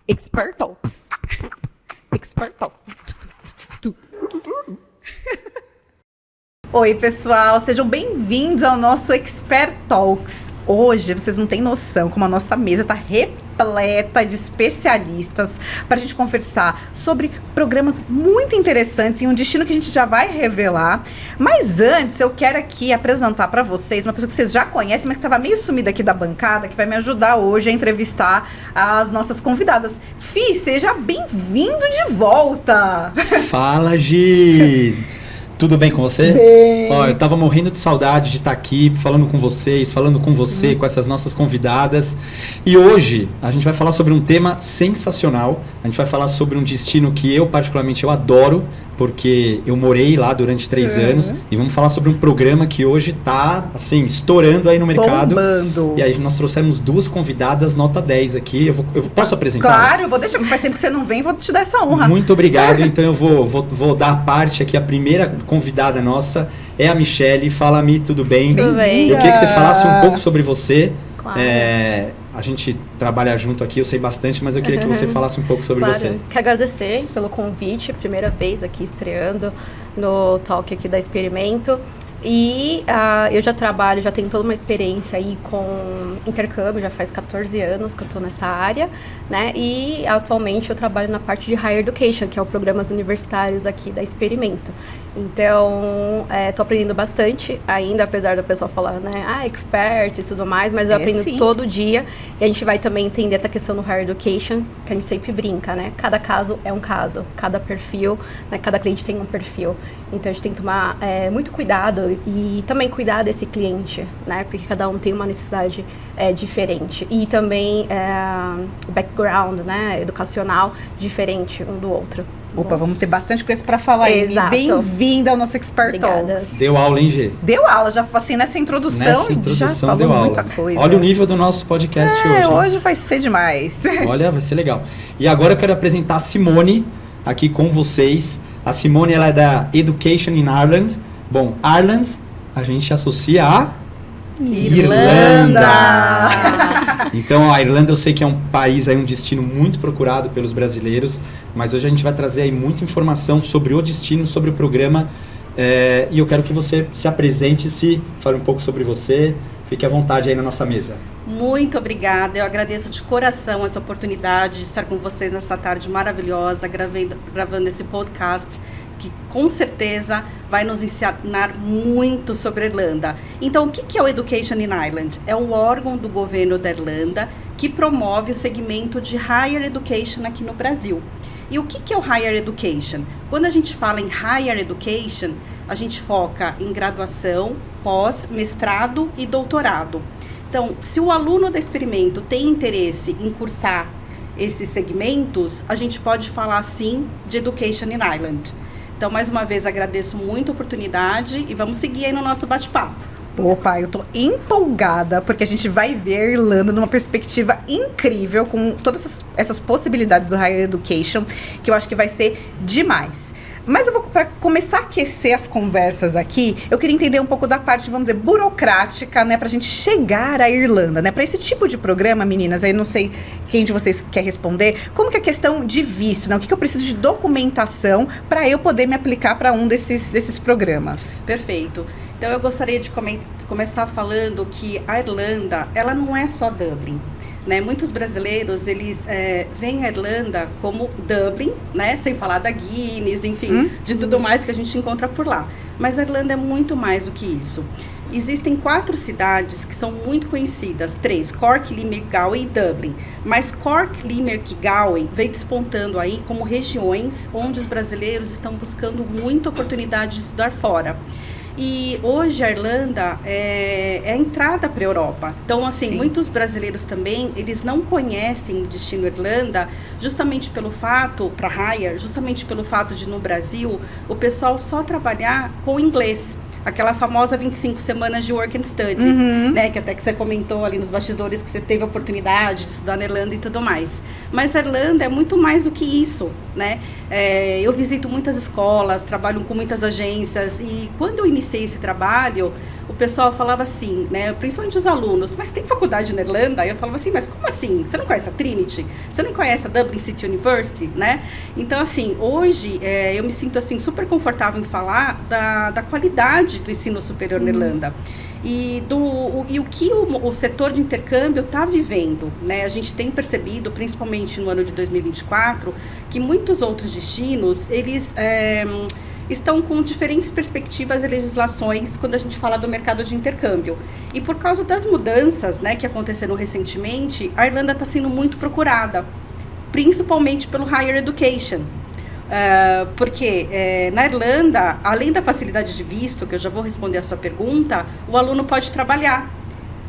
Expert Talks. Expert Talks. Oi, pessoal, sejam bem-vindos ao nosso Expert Talks. Hoje, vocês não têm noção como a nossa mesa está repleta de especialistas para a gente conversar sobre programas muito interessantes em um destino que a gente já vai revelar. Mas antes, eu quero aqui apresentar para vocês uma pessoa que vocês já conhecem, mas que estava meio sumida aqui da bancada, que vai me ajudar hoje a entrevistar as nossas convidadas. Fih, seja bem-vindo de volta! Fala, Gi! Tudo bem com você? Bem. Ó, eu tava morrendo de saudade de estar aqui falando com vocês, falando com você, com essas nossas convidadas. E hoje a gente vai falar sobre um tema sensacional. A gente vai falar sobre um destino que eu particularmente adoro, porque eu morei lá durante 3 anos. E vamos falar sobre um programa que hoje tá, assim, estourando aí no mercado. Bombando. E aí nós trouxemos 2 convidadas nota 10 aqui. Eu posso apresentá-las? Claro, eu vou deixar, faz tempo que você não vem, vou te dar essa honra. Muito obrigado. Então eu vou dar a parte aqui. A primeira convidada nossa é a Michele. Fala, Mi, tudo bem? Tudo bem. Eu queria que você falasse um pouco sobre você. Claro. A gente trabalha junto aqui, eu sei bastante, mas eu queria que você falasse um pouco sobre você. Quero agradecer pelo convite, primeira vez aqui estreando no talk aqui da Experimento. E eu já tenho toda uma experiência aí com intercâmbio, já faz 14 anos que eu estou nessa área, né? E atualmente eu trabalho na parte de Higher Education, que é o programas universitários aqui da Experimento. Então, estou aprendendo bastante ainda, apesar do pessoal falar, né? Expert e tudo mais, mas eu aprendo sim. todo dia. E a gente vai também entender essa questão do Higher Education, que a gente sempre brinca, né? Cada caso é um caso, cada perfil, né? Cada cliente tem um perfil. Então, a gente tem que tomar muito cuidado e também cuidar desse cliente, né? Porque cada um tem uma necessidade diferente. E também o background, né? Educacional diferente um do outro. Opa, vamos ter bastante coisa para falar aí. Exato. Bem-vinda ao nosso Expert Talks. Deu aula, hein, Gê? Deu aula, já assim, nessa introdução já falou deu muita aula. coisa. Olha o nível do nosso podcast hoje. Hoje vai ser demais. Olha, vai ser legal. E agora eu quero apresentar a Simone aqui com vocês. A Simone, ela é da Education in Ireland. Bom, Ireland, a gente associa a Irlanda. Então, a Irlanda eu sei que é um país, aí, um destino muito procurado pelos brasileiros, mas hoje a gente vai trazer aí muita informação sobre o destino, sobre o programa, e eu quero que você se apresente, fale um pouco sobre você, fique à vontade aí na nossa mesa. Muito obrigada, eu agradeço de coração essa oportunidade de estar com vocês nessa tarde maravilhosa, gravando esse podcast, que com certeza vai nos ensinar muito sobre a Irlanda. Então, o que é o Education in Ireland? É o órgão do governo da Irlanda que promove o segmento de Higher Education aqui no Brasil. E o que é o Higher Education? Quando a gente fala em Higher Education, a gente foca em graduação, pós, mestrado e doutorado. Então, se o aluno da Experimento tem interesse em cursar esses segmentos, a gente pode falar, sim, de Education in Ireland. Então, mais uma vez, agradeço muito a oportunidade e vamos seguir aí no nosso bate-papo. Opa, eu tô empolgada, porque a gente vai ver a Irlanda numa perspectiva incrível, com todas essas possibilidades do Higher Education, que eu acho que vai ser demais. Mas para começar a aquecer as conversas aqui, eu queria entender um pouco da parte, vamos dizer, burocrática, né? Pra gente chegar à Irlanda, né? Pra esse tipo de programa, meninas, aí não sei quem de vocês quer responder, como que é a questão de visto, né? O que eu preciso de documentação para eu poder me aplicar para um desses programas? Perfeito. Então, eu gostaria de começar falando que a Irlanda, ela não é só Dublin. Né? Muitos brasileiros, eles veem a Irlanda como Dublin, né? Sem falar da Guinness, enfim, de tudo mais que a gente encontra por lá. Mas a Irlanda é muito mais do que isso. Existem 4 cidades que são muito conhecidas, 3, Cork, Limerick, Galway e Dublin. Mas Cork, Limerick e Galway vem despontando aí como regiões onde os brasileiros estão buscando muita oportunidade de estudar fora. E hoje a Irlanda é a entrada para a Europa. Então, assim, muitos brasileiros também, eles não conhecem o destino Irlanda justamente pelo fato, para Higher, justamente pelo fato de no Brasil o pessoal só trabalhar com inglês. Aquela famosa 25 semanas de work and study, né? Que até que você comentou ali nos bastidores que você teve a oportunidade de estudar na Irlanda e tudo mais. Mas a Irlanda é muito mais do que isso, né? Eu visito muitas escolas, trabalho com muitas agências e quando eu iniciei esse trabalho, o pessoal falava assim, né, principalmente os alunos, mas tem faculdade na Irlanda? Aí eu falava assim, mas como assim? Você não conhece a Trinity? Você não conhece a Dublin City University, né? Então, assim, hoje eu me sinto assim super confortável em falar da qualidade do ensino superior na Irlanda. E o que o setor de intercâmbio está vivendo, né? A gente tem percebido, principalmente no ano de 2024, que muitos outros destinos, eles estão com diferentes perspectivas e legislações quando a gente fala do mercado de intercâmbio. E por causa das mudanças, né, que aconteceram recentemente, a Irlanda está sendo muito procurada, principalmente pelo Higher Education. Porque na Irlanda, além da facilidade de visto, que eu já vou responder a sua pergunta, o aluno pode trabalhar.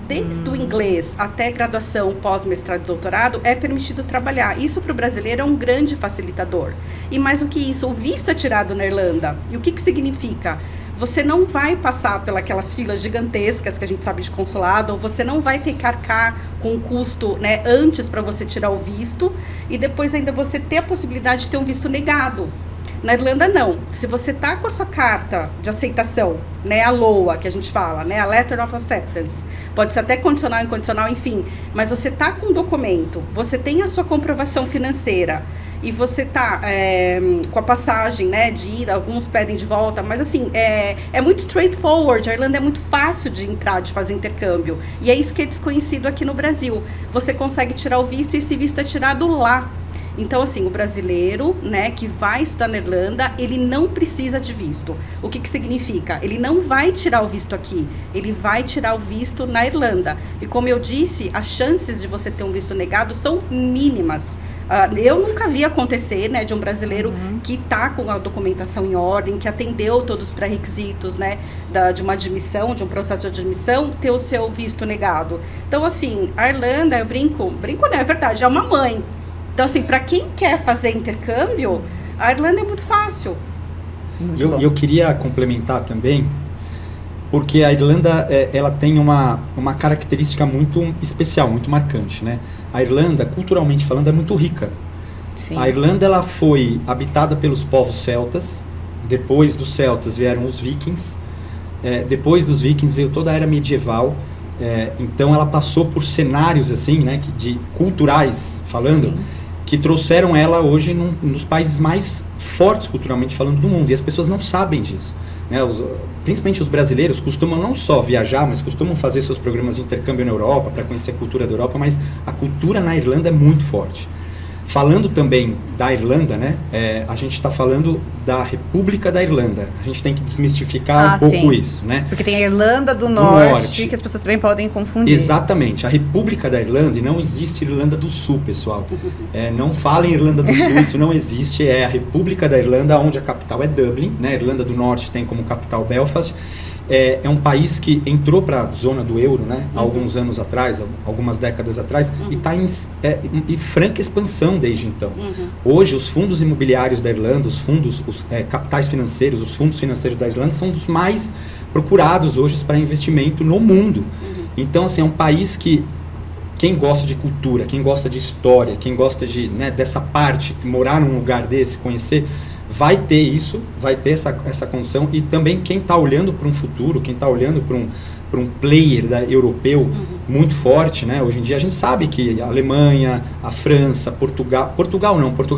Desde o inglês até graduação, pós-mestrado e doutorado, é permitido trabalhar. Isso para o brasileiro é um grande facilitador. E mais do que isso, o visto é tirado na Irlanda. E o que significa? Você não vai passar pelas filas gigantescas que a gente sabe de consulado, ou você não vai ter que arcar com um custo, né, antes para você tirar o visto, e depois ainda você ter a possibilidade de ter um visto negado. Na Irlanda, não. Se você tá com a sua carta de aceitação, né, a LOA, que a gente fala, né, a Letter of Acceptance, pode ser até condicional, incondicional, enfim, mas você tá com o documento, você tem a sua comprovação financeira, e você tá com a passagem, né, de ida, alguns pedem de volta, mas assim, é muito straightforward, a Irlanda é muito fácil de entrar, de fazer intercâmbio, e é isso que é desconhecido aqui no Brasil. Você consegue tirar o visto e esse visto é tirado lá. Então, assim, o brasileiro, né, que vai estudar na Irlanda, ele não precisa de visto. O que significa? Ele não vai tirar o visto aqui, ele vai tirar o visto na Irlanda. E como eu disse, as chances de você ter um visto negado são mínimas. Eu nunca vi acontecer, né, de um brasileiro que está com a documentação em ordem, que atendeu todos os pré-requisitos, né, de uma admissão, de um processo de admissão, ter o seu visto negado. Então, assim, a Irlanda, eu brinco, não é verdade, é uma mãe. Então, assim, para quem quer fazer intercâmbio, a Irlanda é muito fácil. Eu queria complementar também, porque a Irlanda ela tem uma característica muito especial, muito marcante, né? A Irlanda, culturalmente falando, é muito rica. Sim. A Irlanda ela foi habitada pelos povos celtas, depois dos celtas vieram os vikings, depois dos vikings veio toda a era medieval. Então ela passou por cenários assim, né, culturais falando, sim, que trouxeram ela hoje num dos países mais fortes culturalmente falando do mundo, e as pessoas não sabem disso, né? Principalmente os brasileiros costumam não só viajar, mas costumam fazer seus programas de intercâmbio na Europa para conhecer a cultura da Europa, mas a cultura na Irlanda é muito forte. Falando também da Irlanda, né, a gente está falando da República da Irlanda. A gente tem que desmistificar um pouco, sim, isso, né? Porque tem a Irlanda do Norte, que as pessoas também podem confundir. Exatamente. A República da Irlanda, e não existe Irlanda do Sul, pessoal. Não falem Irlanda do Sul, isso não existe. É a República da Irlanda, onde a capital é Dublin, né? A Irlanda do Norte tem como capital Belfast. É um país que entrou para a zona do euro, né, há alguns anos atrás, algumas décadas atrás, e está em franca expansão desde então. Hoje, os fundos imobiliários da Irlanda, os capitais financeiros, os fundos financeiros da Irlanda são dos mais procurados hoje para investimento no mundo. Então, assim, é um país que quem gosta de cultura, quem gosta de história, quem gosta dessa parte, morar num lugar desse, conhecer, vai ter isso, vai ter essa condição, e também quem está olhando para um futuro, quem está olhando para um player europeu muito forte, né? Hoje em dia a gente sabe que a Alemanha, a França, Portugal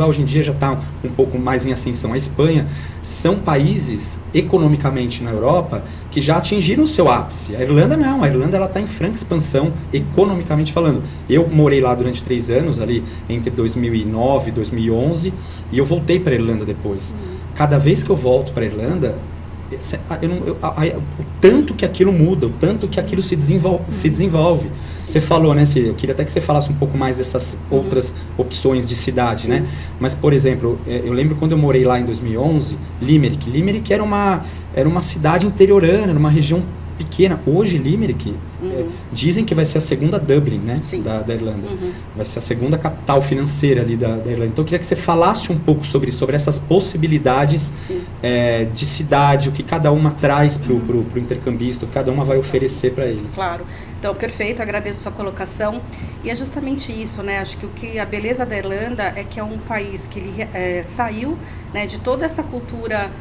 hoje em dia já está um pouco mais em ascensão, a Espanha, são países economicamente na Europa que já atingiram o seu ápice. A Irlanda não, a Irlanda ela está em franca expansão economicamente falando. Eu morei lá durante 3 anos, ali entre 2009 e 2011, e eu voltei para a Irlanda depois. Cada vez que eu volto para a Irlanda, o tanto que aquilo muda, o tanto que aquilo se desenvolve. Você falou, né, eu queria até que você falasse um pouco mais dessas outras opções de cidade, né? Mas, por exemplo, eu lembro quando eu morei lá em 2011, Limerick era uma cidade interiorana, era uma região pequena. Hoje, Limerick, dizem que vai ser a segunda Dublin, né, da Irlanda. Vai ser a segunda capital financeira ali da Irlanda. Então, eu queria que você falasse um pouco sobre essas possibilidades de cidade, o que cada uma traz para o intercambista, o que cada uma vai oferecer para eles. Claro. Então, perfeito, agradeço a sua colocação. E é justamente isso, né? Acho que a beleza da Irlanda é que é um país que ele saiu, né, de toda essa cultura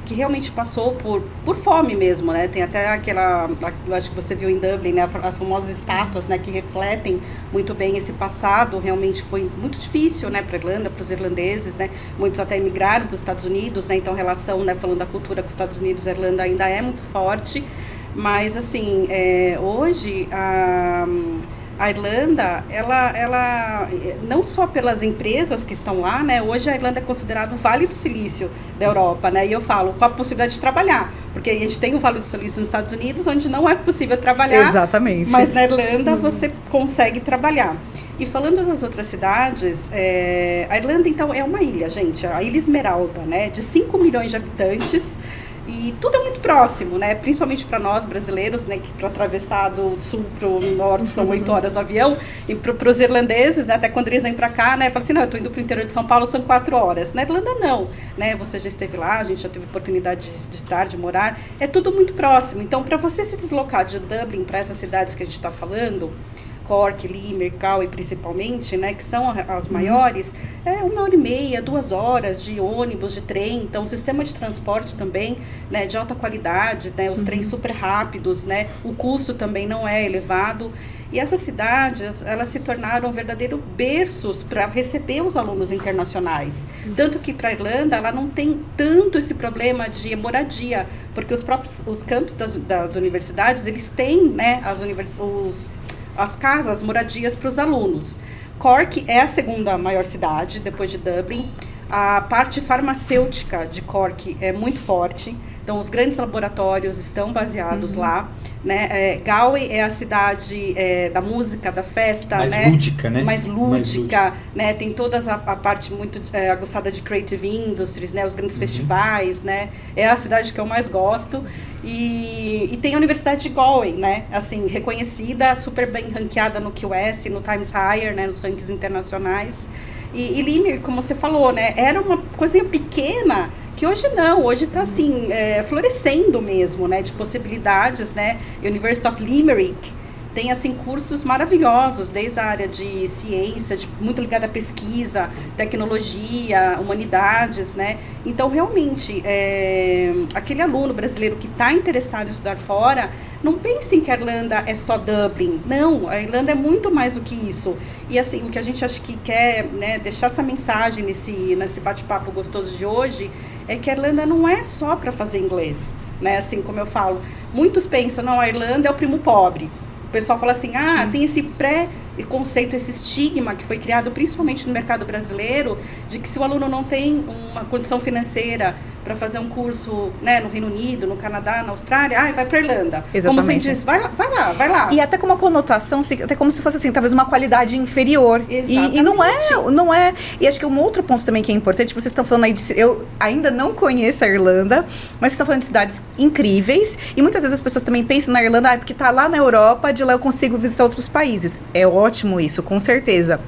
que realmente passou por fome mesmo, né? Tem até eu acho que você viu em Dublin, né, as famosas estátuas, né, que refletem muito bem esse passado, realmente foi muito difícil, né, para a Irlanda, para os irlandeses, né? Muitos até emigraram para os Estados Unidos, né? Então, a relação, né, falando da cultura com os Estados Unidos, a Irlanda ainda é muito forte. Mas, assim, hoje a Irlanda, ela não só pelas empresas que estão lá, né? Hoje a Irlanda é considerada o Vale do Silício da Europa, né? E eu falo, com a possibilidade de trabalhar. Porque a gente tem o Vale do Silício nos Estados Unidos, onde não é possível trabalhar. Exatamente. Mas na Irlanda você consegue trabalhar. E falando das outras cidades, a Irlanda, então, é uma ilha, gente. A Ilha Esmeralda, né? De 5 milhões de habitantes. E tudo é muito próximo, né? Principalmente para nós brasileiros, né? Que para atravessar do sul para o norte são 8 horas no avião. E para os irlandeses, né? Até quando eles vêm para cá, né? Falam assim, não, eu estou indo para o interior de São Paulo, são 4 horas. Na Irlanda, não, né? Você já esteve lá, a gente já teve oportunidade de estar, de morar. É tudo muito próximo. Então, para você se deslocar de Dublin para essas cidades que a gente está falando, Cork, Limerick, Galway principalmente, né, que são as maiores, 1h30, 2 horas de ônibus, de trem. Então, o sistema de transporte também, né, de alta qualidade, né, os trens super rápidos, né, o custo também não é elevado. E essas cidades, elas se tornaram verdadeiros berços para receber os alunos internacionais. Tanto que para a Irlanda, ela não tem tanto esse problema de moradia, porque os campos das universidades, eles têm, né, as casas, as moradias para os alunos. Cork é a segunda maior cidade, depois de Dublin. A parte farmacêutica de Cork é muito forte. Então, os grandes laboratórios estão baseados lá, né? Galway é a cidade da música, da festa, mais né? Lúdica, né? Mais lúdica, né? Tem toda a parte muito aguçada de creative industries, né? Os grandes festivais, né? É a cidade que eu mais gosto. E tem a Universidade de Galway, né? Assim, reconhecida, super bem ranqueada no QS, no Times Higher, né? Nos rankings internacionais. E Limerick, como você falou, né? Era uma coisinha pequena, que hoje não, hoje está assim, florescendo mesmo, né, de possibilidades, né, University of Limerick tem, assim, cursos maravilhosos, desde a área de ciência, muito ligada à pesquisa, tecnologia, humanidades, né, então, realmente, aquele aluno brasileiro que está interessado em estudar fora, não pensem que a Irlanda é só Dublin, não, a Irlanda é muito mais do que isso, e assim, o que a gente acha que quer, né, deixar essa mensagem nesse bate-papo gostoso de hoje, é que a Irlanda não é só para fazer inglês, né, assim, como eu falo, muitos pensam, não, a Irlanda é o primo pobre, o pessoal fala assim, tem esse pré-conceito, esse estigma que foi criado principalmente no mercado brasileiro, de que se o aluno não tem uma condição financeira para fazer um curso, né, no Reino Unido, no Canadá, na Austrália, vai para Irlanda. Exatamente. Como você diz, vai lá. E até com uma conotação, até como se fosse assim, talvez uma qualidade inferior. Exatamente. E não é. E acho que um outro ponto também que é importante, vocês estão falando aí eu ainda não conheço a Irlanda, mas vocês estão falando de cidades incríveis, e muitas vezes as pessoas também pensam na Irlanda, porque tá lá na Europa, de lá eu consigo visitar outros países. É ótimo isso, com certeza.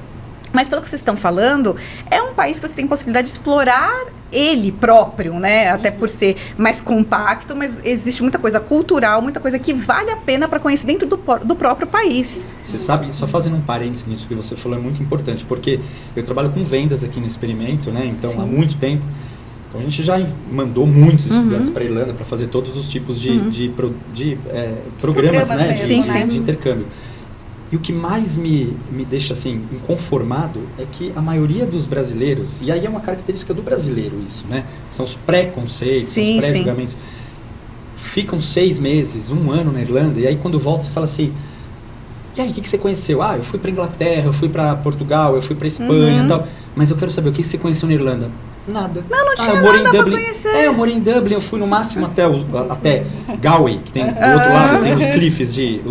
Mas pelo que vocês estão falando, é um país que você tem possibilidade de explorar ele próprio, né? Até por ser mais compacto, mas existe muita coisa cultural, muita coisa que vale a pena para conhecer dentro do próprio país. Você sabe, só fazendo um parênteses nisso que você falou, é muito importante, porque eu trabalho com vendas aqui no Experimento, né? Então, há muito tempo. Então, a gente já mandou muitos estudantes para a Irlanda para fazer todos os tipos de programas, né? Mesmo, de intercâmbio. E o que mais me deixa assim inconformado é que a maioria dos brasileiros, e aí é uma característica do brasileiro isso, né? São os preconceitos, os pré-julgamentos. Ficam 6 meses, 1 ano na Irlanda, e aí quando volta você fala assim, e aí, o que você conheceu? Eu fui para Inglaterra, eu fui para Portugal, eu fui para Espanha e tal, mas eu quero saber, o que você conheceu na Irlanda? Nada. Não tinha eu morei nada em Dublin. pra conhecer. Eu morei em Dublin, eu fui no máximo até Galway, que tem do outro lado, tem os Cliffs de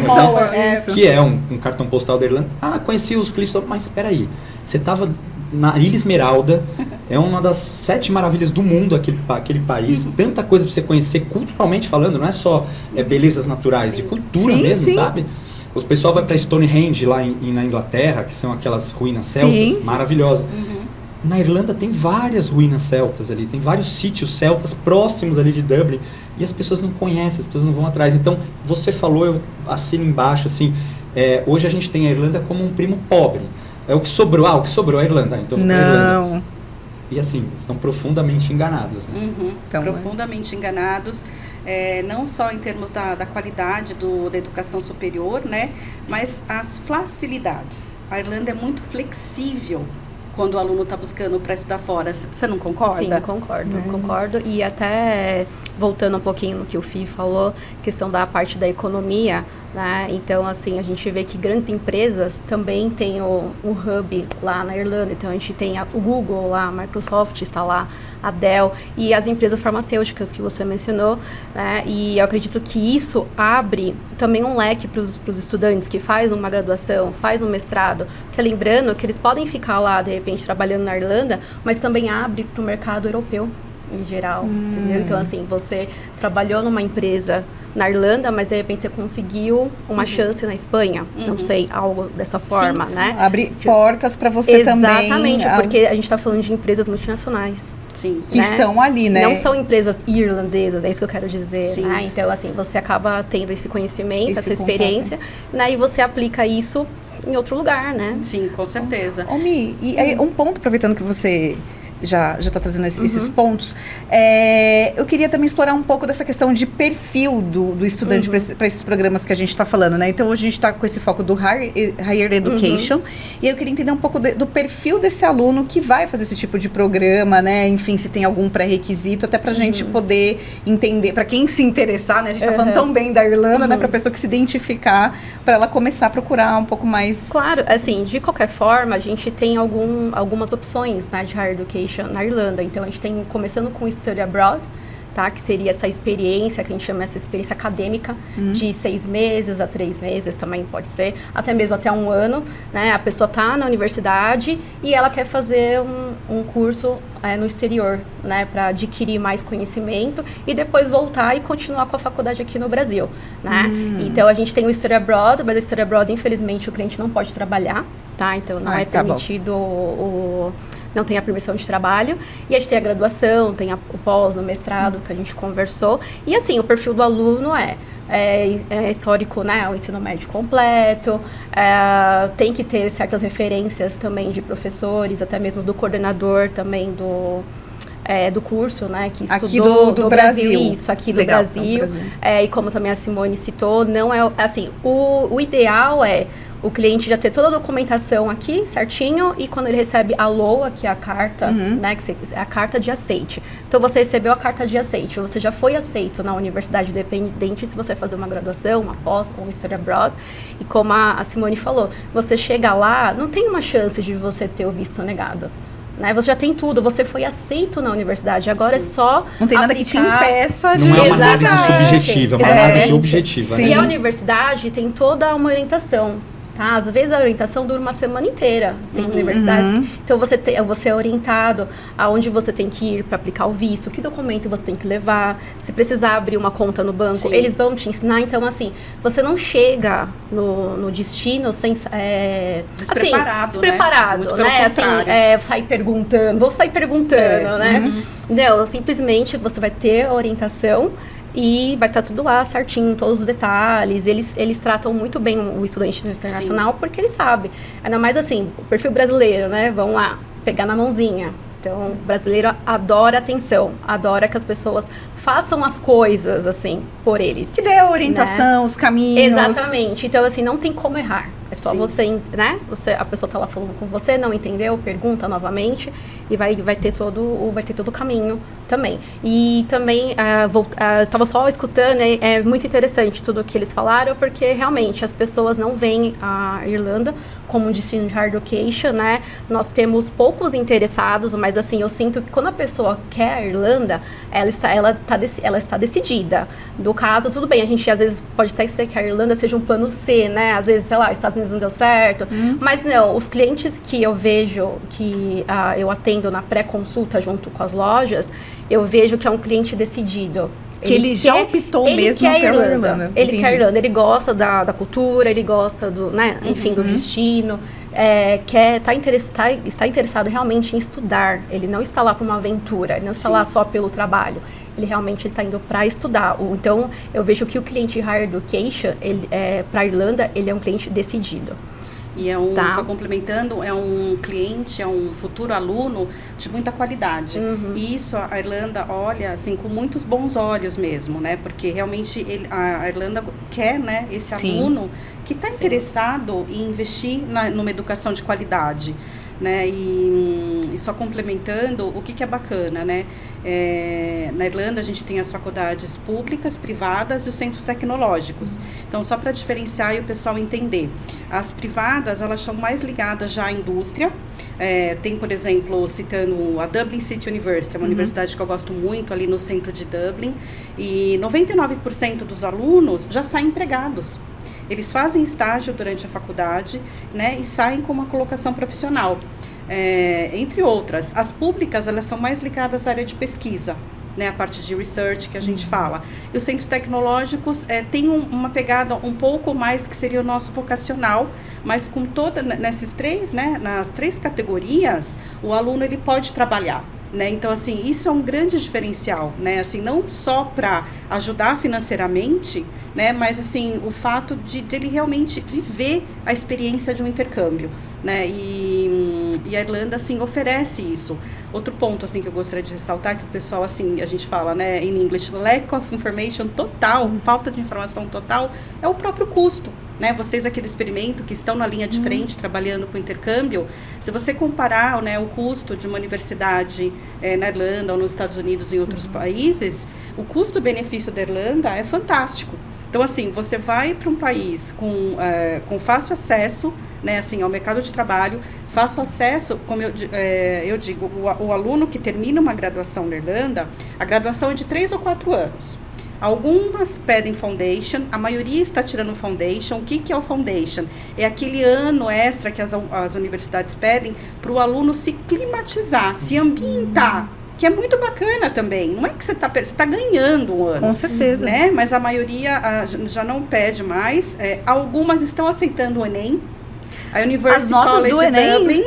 Moher, né? Que é um cartão postal da Irlanda. Conheci os Cliffs, mas espera aí, você estava na Ilha Esmeralda, é uma das 7 maravilhas do mundo, aquele país, tanta coisa para você conhecer culturalmente falando, não é só belezas naturais, de cultura mesmo, sabe? O pessoal vai para Stonehenge lá na Inglaterra, que são aquelas ruínas celtas maravilhosas. Na Irlanda tem várias ruínas celtas ali, tem vários sítios celtas próximos ali de Dublin, e as pessoas não conhecem, as pessoas não vão atrás. Então, você falou, eu assino embaixo, assim, hoje a gente tem a Irlanda como um primo pobre. É o que sobrou, o que sobrou é a Irlanda, então eu vou pra Irlanda. E assim, estão profundamente enganados, né? Então, profundamente enganados, não só em termos da qualidade da educação superior, né? Mas as facilidades. A Irlanda é muito flexível quando o aluno está buscando para estudar fora. Você não concorda? Sim, concordo. E até voltando um pouquinho no que o Fih falou, questão da parte da economia, né? Então, assim, a gente vê que grandes empresas também têm um hub lá na Irlanda. Então, a gente tem o Google lá, a Microsoft está lá, a Dell e as empresas farmacêuticas que você mencionou, né? E eu acredito que isso abre também um leque para os estudantes que faz uma graduação, faz um mestrado, porque lembrando que eles podem ficar lá, de repente, trabalhando na Irlanda, mas também abre para o mercado europeu em geral, entendeu? Então, assim, você trabalhou numa empresa na Irlanda, mas de repente você conseguiu uma chance na Espanha, não sei, algo dessa forma, né? Abre portas para você também. Exatamente, porque a gente está falando de empresas multinacionais. Sim. Que estão ali, né? Não são empresas irlandesas, é isso que eu quero dizer, né? Então, assim, você acaba tendo esse conhecimento, essa experiência, né? E você aplica isso em outro lugar, né? Sim, com certeza. Mi, e aí, um ponto, aproveitando que você já está trazendo esses pontos, eu queria também explorar um pouco dessa questão de perfil do estudante para esses programas que a gente está falando, né? Então, hoje a gente está com esse foco do Higher Education, e eu queria entender um pouco do perfil desse aluno que vai fazer esse tipo de programa, né? Enfim, se tem algum pré-requisito, até para a gente poder entender, para quem se interessar, né? A gente está falando tão bem da Irlanda, né? Para a pessoa que se identificar, para ela começar a procurar um pouco mais... Claro, assim, de qualquer forma, a gente tem algumas opções, né, de Higher Education na Irlanda. Então, a gente tem, começando com o Study Abroad, tá? Que seria essa experiência, que a gente chama essa experiência acadêmica, de 6 meses a 3 meses, também pode ser, até mesmo até 1 ano, né? A pessoa está na universidade e ela quer fazer um curso no exterior, né? Para adquirir mais conhecimento e depois voltar e continuar com a faculdade aqui no Brasil, né? Então, a gente tem o Study Abroad, mas o Study Abroad, infelizmente, o cliente não pode trabalhar, tá? Então, não é permitido não tem a permissão de trabalho, e a gente tem a graduação, tem o pós, o mestrado, que a gente conversou, e assim, o perfil do aluno é histórico, né, o ensino médio completo, tem que ter certas referências também de professores, até mesmo do coordenador também do curso, né, que estudou aqui do Brasil. Isso, aqui do Brasil. E como também a Simone citou, não é, assim, o ideal é o cliente já ter toda a documentação aqui, certinho, e quando ele recebe a LOA, que é a carta, né, que é a carta de aceite. Então, você recebeu a carta de aceite, você já foi aceito na universidade, independente se você fazer uma graduação, uma pós ou um Study Abroad. E como a Simone falou, você chega lá, não tem uma chance de você ter o visto negado. Né? Você já tem tudo, você foi aceito na universidade, agora é só não tem nada que te impeça de... Não é uma análise subjetiva, é uma análise objetiva. E a universidade tem toda uma orientação. Tá? Às vezes a orientação dura uma semana inteira, tem universidades. Então você é orientado aonde você tem que ir para aplicar o visto, que documento você tem que levar, se precisar abrir uma conta no banco, eles vão te ensinar. Então, assim, você não chega no destino sem... despreparado, né? Assim, vou sair perguntando, né? Não, simplesmente você vai ter a orientação e vai estar tudo lá certinho, todos os detalhes. Eles tratam muito bem o estudante internacional, porque eles sabem. Ainda mais assim, o perfil brasileiro, né? Vamos lá, pegar na mãozinha. Então, o brasileiro adora atenção, adora que as pessoas façam as coisas, assim, por eles. Que dê a orientação, né? Os caminhos. Exatamente. Então, assim, não tem como errar. É só você, né? A pessoa tá lá falando com você, não entendeu, pergunta novamente e vai ter todo o caminho também. E também, estava só escutando, é muito interessante tudo o que eles falaram, porque realmente as pessoas não veem a Irlanda como um destino de higher education, né? Nós temos poucos interessados, mas assim, eu sinto que quando a pessoa quer a Irlanda, ela está decidida. No caso, tudo bem, a gente às vezes pode até ser que a Irlanda seja um plano C, né? Às vezes, sei lá, os Estados Unidos não deu certo, mas não, os clientes que eu vejo, que eu atendo na pré-consulta junto com as lojas, eu vejo que é um cliente decidido. Que ele já optou mesmo pela Irlanda. Ele quer a Irlanda, ele gosta da cultura, ele gosta do, né, enfim, do destino. está interessado realmente em estudar, ele não está lá para uma aventura, ele não está lá só pelo trabalho, ele realmente está indo para estudar. Então, eu vejo que o cliente Higher Education, para a Irlanda, ele é um cliente decidido. E só complementando, é um cliente, é um futuro aluno de muita qualidade. E isso a Irlanda olha, assim, com muitos bons olhos mesmo, né? Porque realmente a Irlanda quer, né, esse aluno que está interessado em investir numa educação de qualidade, né? E só complementando, o que é bacana, né? Na Irlanda a gente tem as faculdades públicas, privadas e os centros tecnológicos. Então, só para diferenciar e o pessoal entender, as privadas, elas são mais ligadas já à indústria. Tem, por exemplo, citando a Dublin City University, é uma universidade que eu gosto muito, ali no centro de Dublin, e 99% dos alunos já saem empregados. Eles fazem estágio durante a faculdade, né, e saem com uma colocação profissional. Entre outras, as públicas, elas estão mais ligadas à área de pesquisa, né, a parte de research que a gente fala. E os centros tecnológicos têm uma pegada um pouco mais que seria o nosso vocacional, mas com nesses três, né, nas três categorias, o aluno ele pode trabalhar. Né? Então, assim, isso é um grande diferencial, né? Assim, não só para ajudar financeiramente, né? Mas, assim, o fato de ele realmente viver a experiência de um intercâmbio, né? E a Irlanda, assim, oferece isso. Outro ponto, assim, que eu gostaria de ressaltar, que o pessoal, assim, a gente fala, né, em inglês, lack of information total, falta de informação total, é o próprio custo. Né, vocês aqui do experimento que estão na linha de frente trabalhando com intercâmbio, se você comparar, né, o custo de uma universidade na Irlanda ou nos Estados Unidos e em outros países, o custo-benefício da Irlanda é fantástico. Então, assim, você vai para um país com fácil acesso, né, assim, ao mercado de trabalho, fácil acesso, como eu digo, o aluno que termina uma graduação na Irlanda, a graduação é de 3 ou 4 anos. Algumas pedem foundation, a maioria está tirando foundation. O que é o foundation? É aquele ano extra que as universidades pedem para o aluno se climatizar, se ambientar, que é muito bacana também. Não é que você está ganhando um ano. Com certeza. Né? Mas a maioria já não pede mais. Algumas estão aceitando o Enem. A University College do Enem? Dublin,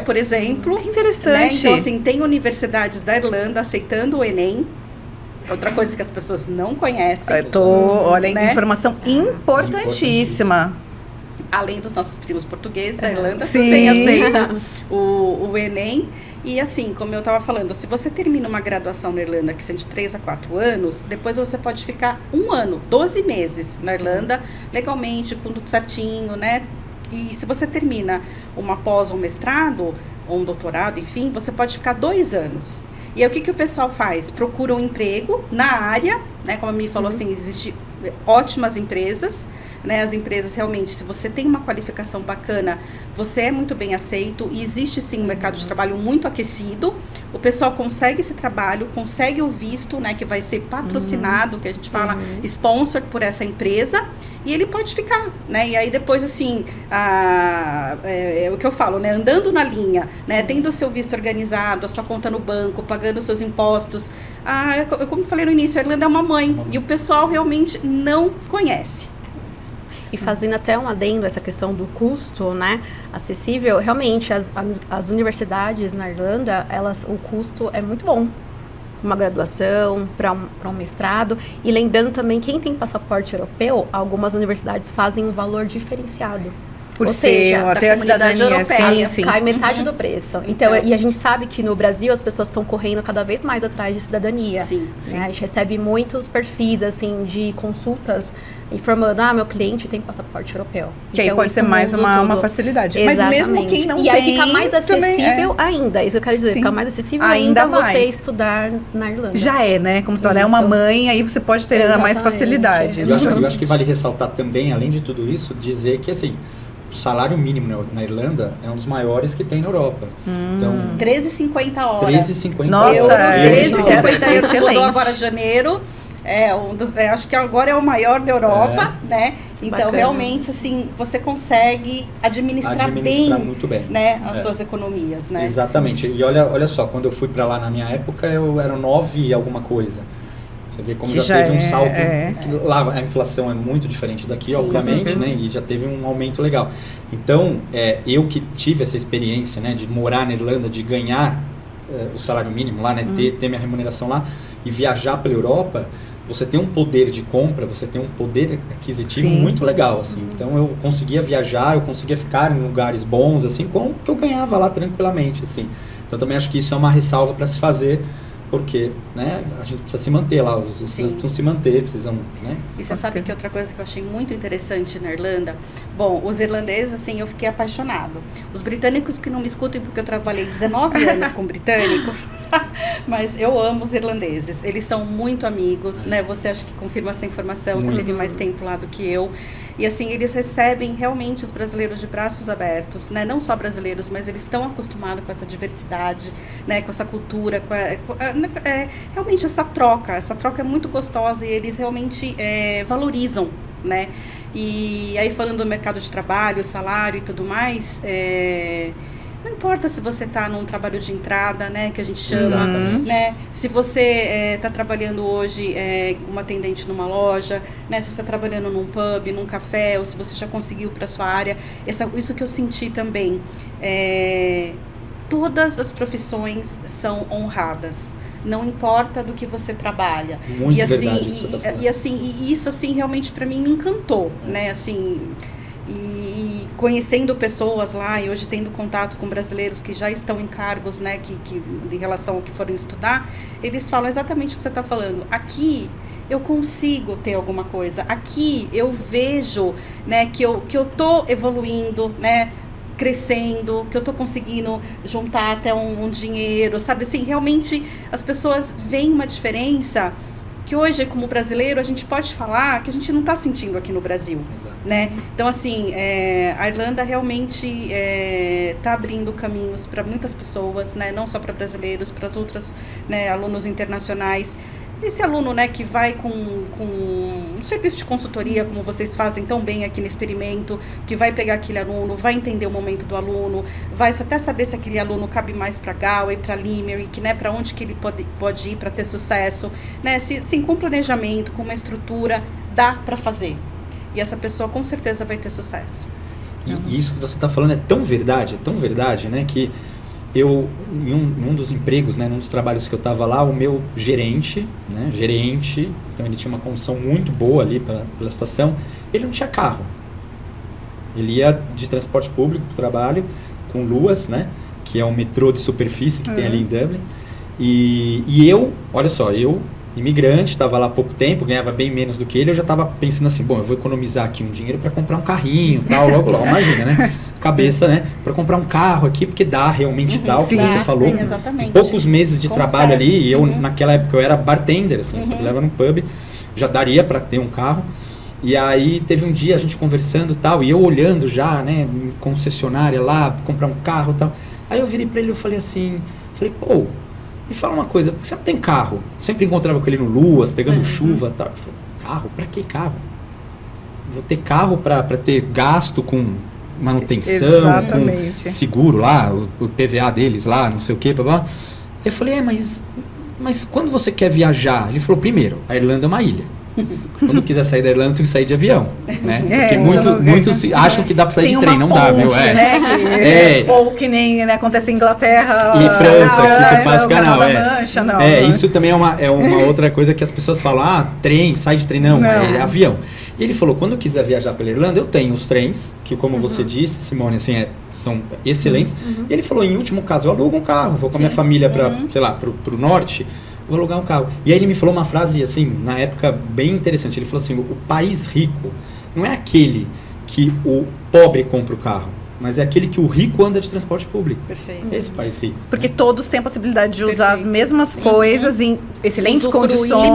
por exemplo. Que interessante. Né? Então, assim, tem universidades da Irlanda aceitando o Enem. Outra coisa que as pessoas não conhecem. Olha, né? Informação importantíssima. Além dos nossos primos portugueses, a Irlanda Sim. também aceita o Enem. E assim, como eu estava falando, se você termina uma graduação na Irlanda que são de 3 a 4 anos, depois você pode ficar 1 ano, 12 meses na Irlanda, legalmente, com tudo certinho, né? E se você termina uma pós ou um mestrado, ou um doutorado, enfim, você pode ficar 2 anos. E aí, o que o pessoal faz? Procura um emprego na área, né? Como a Mi falou, assim, existem ótimas empresas, né? As empresas realmente, se você tem uma qualificação bacana, você é muito bem aceito e existe sim um mercado de trabalho muito aquecido. O pessoal consegue esse trabalho, consegue o visto, né? Que vai ser patrocinado, que a gente fala, sponsored por essa empresa. E ele pode ficar, né? E aí depois, assim, é o que eu falo, né? Andando na linha, né? Tendo o seu visto organizado, a sua conta no banco, pagando os seus impostos. Como eu falei no início, a Irlanda é uma mãe. E o pessoal realmente não conhece. E fazendo até um adendo essa questão do custo, né, acessível, realmente as universidades na Irlanda, o custo é muito bom. Uma graduação, para um mestrado. E lembrando também, quem tem passaporte europeu, algumas universidades fazem um valor diferenciado. Por ser até a cidadania europeia, sim. cai metade do preço. Então, e a gente sabe que no Brasil as pessoas estão correndo cada vez mais atrás de cidadania. Sim, né? A gente recebe muitos perfis assim de consultas informando, meu cliente tem passaporte europeu. Que aí pode ser mais uma facilidade. Exatamente. Mas mesmo quem não tem... E aí fica mais acessível também ainda. Isso eu quero dizer, sim. fica mais acessível ainda você mais. estudar na Irlanda. Já é, né? Como se ela é uma mãe, aí você pode ter ainda mais facilidades. Eu acho que vale ressaltar também, além de tudo isso, dizer que assim, o salário mínimo na Irlanda é um dos maiores que tem na Europa. Então, 13,50 horas. 13,50 Nossa, horas. 13,50 excelente. mudou agora de janeiro. Acho que agora é o maior da Europa, né? Então, bacana. Realmente, assim, você consegue administrar bem, muito bem, né, as suas economias, né? Exatamente. E olha só, quando eu fui para lá na minha época, eu era 9 e alguma coisa. Você vê como Que já teve um salto. é. Que lá a inflação é muito diferente daqui, Sim, obviamente, com né? E já teve um aumento legal. Então, eu que tive essa experiência, né? De morar na Irlanda, de ganhar o salário mínimo lá, né? Ter minha remuneração lá e viajar pela Europa, você tem um poder de compra, você tem um poder aquisitivo muito legal, assim. Então, eu conseguia viajar, eu conseguia ficar em lugares bons, assim, com o que eu ganhava lá tranquilamente, assim. Então, também acho que isso é uma ressalva para se fazer, porque, né, a gente precisa se manter lá, os estudantes precisam se manter, precisam, né? E você sabe que outra coisa que eu achei muito interessante na Irlanda, bom, os irlandeses, assim, eu fiquei apaixonado. Os britânicos que não me escutem, porque eu trabalhei 19 anos com britânicos, mas eu amo os irlandeses, eles são muito amigos, né, você acha que confirma essa informação, você teve mais tempo lá do que eu, e assim, eles recebem realmente os brasileiros de braços abertos, né, não só brasileiros, mas eles estão acostumados com essa diversidade, né, com essa cultura, realmente essa troca é muito gostosa e eles realmente valorizam, né? E aí falando do mercado de trabalho, salário e tudo mais, não importa se você está num trabalho de entrada, né, que a gente chama, né? Se você está trabalhando hoje como atendente numa loja, né? Se você está trabalhando num pub, num café, ou se você já conseguiu para sua área, isso que eu senti também. Todas as profissões são honradas, não importa do que você trabalha. Muito e assim, verdade isso que você tá falando. E isso assim realmente para mim me encantou, né? Assim, e conhecendo pessoas lá e hoje tendo contato com brasileiros que já estão em cargos, né, que em relação ao que foram estudar, eles falam exatamente o que você está falando. Aqui eu consigo ter alguma coisa. Aqui eu vejo, né, que eu tô evoluindo, né, crescendo, que eu tô conseguindo juntar até um dinheiro, sabe? Assim, realmente as pessoas veem uma diferença que hoje, como brasileiro, a gente pode falar que a gente não está sentindo aqui no Brasil, né? Então, assim, a Irlanda realmente está abrindo caminhos para muitas pessoas, né? Não só para brasileiros, para as outras, né, alunos internacionais. Esse aluno, né, que vai com um serviço de consultoria, como vocês fazem tão bem aqui no experimento, que vai pegar aquele aluno, vai entender o momento do aluno, vai até saber se aquele aluno cabe mais para Galway, para Limerick, né, para onde que ele pode ir para ter sucesso, né, sim, com planejamento, com uma estrutura, dá para fazer. E essa pessoa com certeza vai ter sucesso. E isso que você está falando é tão verdade, né, que eu, em um dos empregos, né, num dos trabalhos que eu estava lá, o meu gerente, então ele tinha uma condição muito boa ali pela situação, ele não tinha carro. Ele ia de transporte público para o trabalho, com Luas, né, que é um metrô de superfície que tem ali em Dublin. E eu, olha só, imigrante, estava lá há pouco tempo, ganhava bem menos do que ele, eu já estava pensando assim, bom, eu vou economizar aqui um dinheiro para comprar um carrinho, tal, logo, imagina, né? Cabeça, né? Para comprar um carro aqui, porque realmente dá o que você falou. Exatamente. Poucos meses de trabalho ali, e eu, naquela época, eu era bartender, assim, eu trabalhava num pub, já daria para ter um carro. E aí, teve um dia a gente conversando e tal, e eu olhando já, né, em concessionária lá, comprar um carro e tal. Aí eu virei para ele e falei assim, pô, me fala uma coisa, por que você não tem carro? Sempre encontrava com ele no Luas, pegando chuva e tal. Eu falei, carro? Pra que carro? Vou ter carro pra ter gasto com manutenção, com seguro lá, o PVA deles lá, não sei o que, blá, blá. Eu falei, mas quando você quer viajar? Ele falou, primeiro, a Irlanda é uma ilha. Quando quiser sair da Irlanda, tem que sair de avião, né? Porque muitos acham que dá pra sair de trem, não dá, meu. Né? Ou que nem, né, acontece em Inglaterra e França, que você faz o canal. Isso também é uma outra coisa que as pessoas falam, trem, sai de trem, não, é avião. E ele falou, quando eu quiser viajar pela Irlanda, eu tenho os trens, que como você disse, Simone, assim, são excelentes. E ele falou, em último caso, eu alugo um carro, vou com a minha família para, sei lá, pro norte, vou alugar um carro. E aí ele me falou uma frase, assim, na época bem interessante. Ele falou assim, o país rico não é aquele que o pobre compra o carro, mas é aquele que o rico anda de transporte público. Perfeito. Esse país rico. Porque todos têm a possibilidade de usar as mesmas coisas em excelentes condições,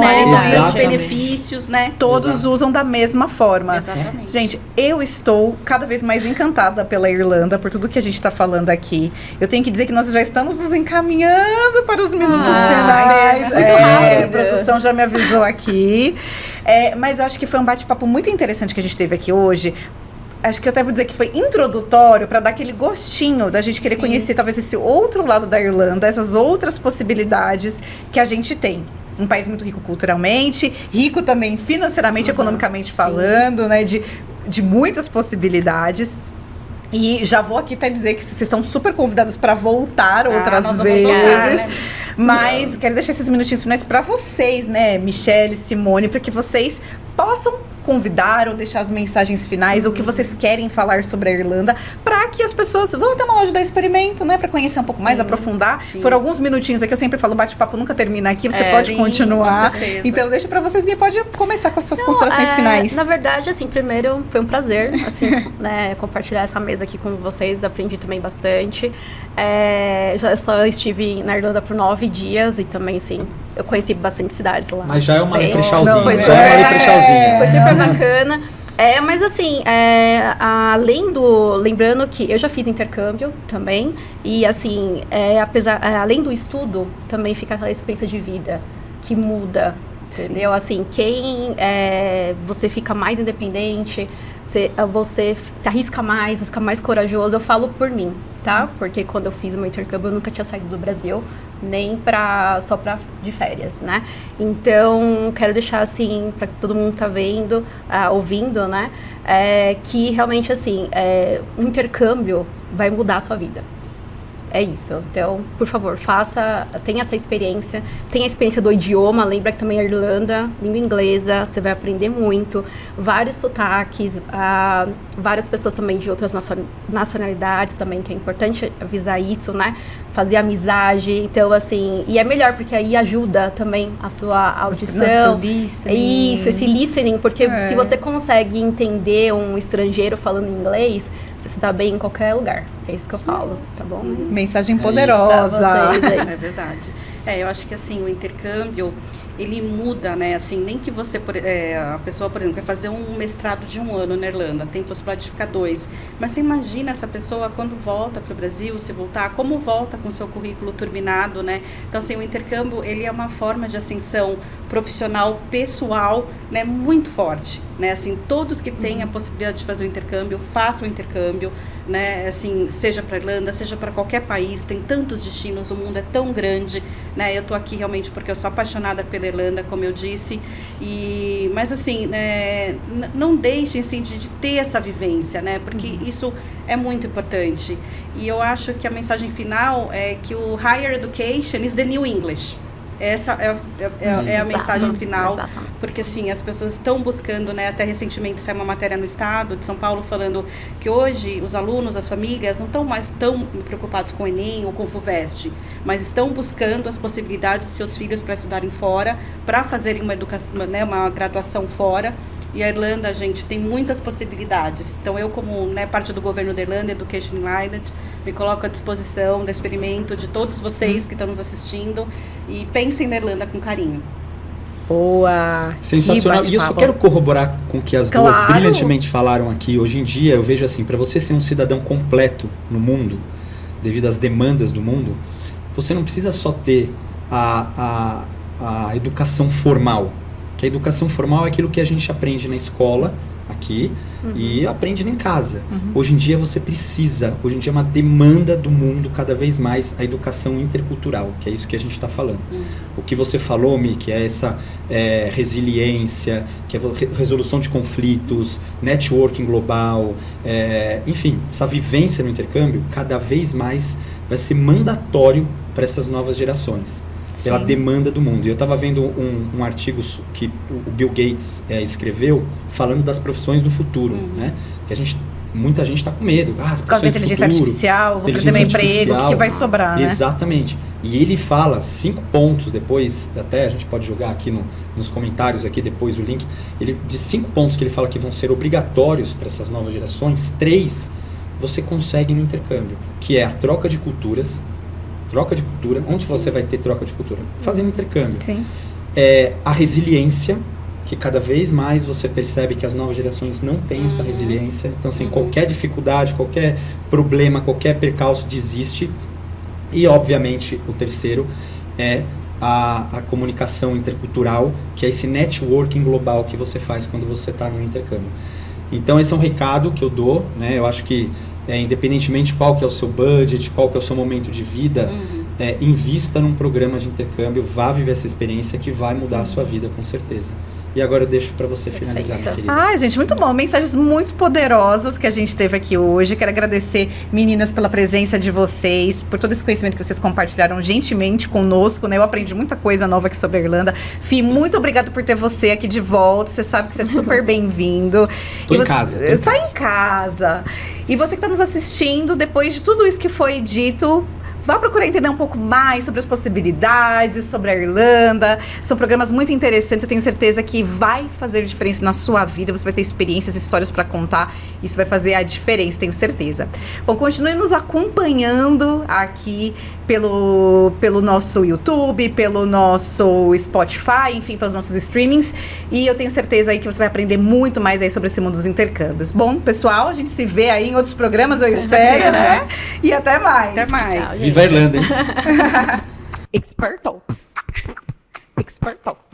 os benefícios, né? Todos usam da mesma forma. Exatamente. Gente, eu estou cada vez mais encantada pela Irlanda, por tudo que a gente está falando aqui. Eu tenho que dizer que nós já estamos nos encaminhando para os minutos finais. A produção já me avisou aqui. Mas eu acho que foi um bate-papo muito interessante que a gente teve aqui hoje. Acho que eu até vou dizer que foi introdutório para dar aquele gostinho da gente querer conhecer talvez esse outro lado da Irlanda, essas outras possibilidades que a gente tem. um país muito rico culturalmente, rico também financeiramente, economicamente falando, né? De muitas possibilidades. E já vou aqui até dizer que vocês são super convidadas para voltar outras vezes. Voltar, né? Mas quero deixar esses minutinhos finais para vocês, né, Michelle, Simone, para que vocês possam convidar ou deixar as mensagens finais, o que vocês querem falar sobre a Irlanda, para que as pessoas vão até uma loja da Experimento, né, para conhecer um pouco mais, aprofundar. Foram alguns minutinhos aqui, eu sempre falo, o bate-papo nunca termina aqui, você pode continuar. Com certeza. Então deixa para vocês, pode começar com as suas considerações finais. Na verdade, assim, primeiro foi um prazer, assim, né, compartilhar essa mesa aqui com vocês, aprendi também bastante. Eu só estive na Irlanda por 9 dias e também, assim, eu conheci bastante cidades lá. Mas já é uma leprechauzinha. Foi super bacana. Mas assim, lembrando que eu já fiz intercâmbio também, e assim, além do estudo, também fica aquela experiência de vida que muda, entendeu? Assim, você fica mais independente, você se arrisca mais, fica mais corajoso. Eu falo por mim, tá? Porque quando eu fiz o meu intercâmbio, eu nunca tinha saído do Brasil, nem só de férias, né? Então, quero deixar assim, para todo mundo tá ouvindo, né? Que realmente, assim, um intercâmbio vai mudar a sua vida. É isso. Então, por favor, tenha essa experiência. Tenha a experiência do idioma. Lembra que também a Irlanda, língua inglesa, você vai aprender muito. Vários sotaques, várias pessoas também de outras nacionalidades também, que é importante avisar isso, né? Fazer amizade. Então, assim, e é melhor, porque aí ajuda também a sua audição. Isso, esse listening, porque se você consegue entender um estrangeiro falando inglês, você se dá bem em qualquer lugar. É isso que eu falo, tá bom? Mensagem poderosa. É verdade. Eu acho que assim, o intercâmbio, ele muda, né? Assim, nem que você, a pessoa, por exemplo, quer fazer um mestrado de 1 ano na Irlanda, tem possibilidade de ficar 2. Mas você imagina essa pessoa quando volta para o Brasil, se voltar, como volta com o seu currículo turbinado, né? Então, assim, o intercâmbio, ele é uma forma de ascensão profissional, pessoal, né? Muito forte, né? Assim, todos que têm a possibilidade de fazer o intercâmbio, façam o intercâmbio, né? Assim, seja para a Irlanda, seja para qualquer país, tem tantos destinos, o mundo é tão grande, né? Eu tô aqui realmente porque eu sou apaixonada pela Irlanda, como eu disse, mas assim, não deixem assim, de ter essa vivência, né? Porque isso é muito importante. E eu acho que a mensagem final é que o Higher Education is the New English. Essa é a mensagem final. Exatamente. Porque assim, as pessoas estão buscando, né? Até recentemente saiu uma matéria no Estado de São Paulo falando que hoje os alunos, as famílias, não estão mais tão preocupados com o Enem ou com o FUVEST, mas estão buscando as possibilidades de seus filhos para estudarem fora, para fazerem uma educação, né, uma graduação fora. E a Irlanda, gente, tem muitas possibilidades. Então, eu, como parte do governo da Irlanda, Education in Ireland, me coloco à disposição do experimento de todos vocês que estão nos assistindo. E pensem na Irlanda com carinho. Boa! Sensacional. E eu só quero corroborar com o que as duas brilhantemente falaram aqui. Hoje em dia, eu vejo assim, para você ser um cidadão completo no mundo, devido às demandas do mundo, você não precisa só ter a educação formal. Que a educação formal é aquilo que a gente aprende na escola, aqui, e aprende em casa. Hoje em dia hoje em dia é uma demanda do mundo cada vez mais a educação intercultural, que é isso que a gente está falando. O que você falou, Mi, que é essa resiliência, que é resolução de conflitos, networking global, enfim, essa vivência no intercâmbio, cada vez mais vai ser mandatório para essas novas gerações. Pela demanda do mundo. E eu estava vendo um artigo que o Bill Gates escreveu falando das profissões do futuro, né? Que muita gente está com medo. Por causa da inteligência artificial, vou perder meu emprego, o que vai sobrar, né? Exatamente. E ele fala 5 pontos depois, até a gente pode jogar aqui nos comentários aqui depois o link, de 5 pontos que ele fala que vão ser obrigatórios para essas novas gerações, 3 você consegue no intercâmbio, que é a troca de culturas. Onde você vai ter troca de cultura? Fazendo intercâmbio. A resiliência, que cada vez mais você percebe que as novas gerações não têm essa resiliência. Então, assim, qualquer dificuldade, qualquer problema, qualquer percalço desiste. E, obviamente, o terceiro é a comunicação intercultural, que é esse networking global que você faz quando você está no intercâmbio. Então, esse é um recado que eu dou, né? Eu acho que independentemente de qual que é o seu budget, qual que é o seu momento de vida, invista num programa de intercâmbio, vá viver essa experiência que vai mudar a sua vida, com certeza. E agora eu deixo para você finalizar, minha querida. Ai, gente, muito bom. Mensagens muito poderosas que a gente teve aqui hoje. Quero agradecer, meninas, pela presença de vocês, por todo esse conhecimento que vocês compartilharam gentilmente conosco, né? Eu aprendi muita coisa nova aqui sobre a Irlanda. Fih, muito obrigada por ter você aqui de volta. Você sabe que você é super bem-vindo. Tô em casa. Está em casa. E você que está nos assistindo, depois de tudo isso que foi dito, vá procurar entender um pouco mais sobre as possibilidades, sobre a Irlanda. São programas muito interessantes. Eu tenho certeza que vai fazer diferença na sua vida. Você vai ter experiências, histórias para contar. Isso vai fazer a diferença, tenho certeza. Bom, continue nos acompanhando aqui pelo nosso YouTube, pelo nosso Spotify, enfim, pelos nossos streamings. E eu tenho certeza aí que você vai aprender muito mais aí sobre esse mundo dos intercâmbios. Bom, pessoal, a gente se vê aí em outros programas, eu espero, né? E até mais. Até mais. Tchau, Viva a Irlanda, hein? Expert Talks. Expert Talks.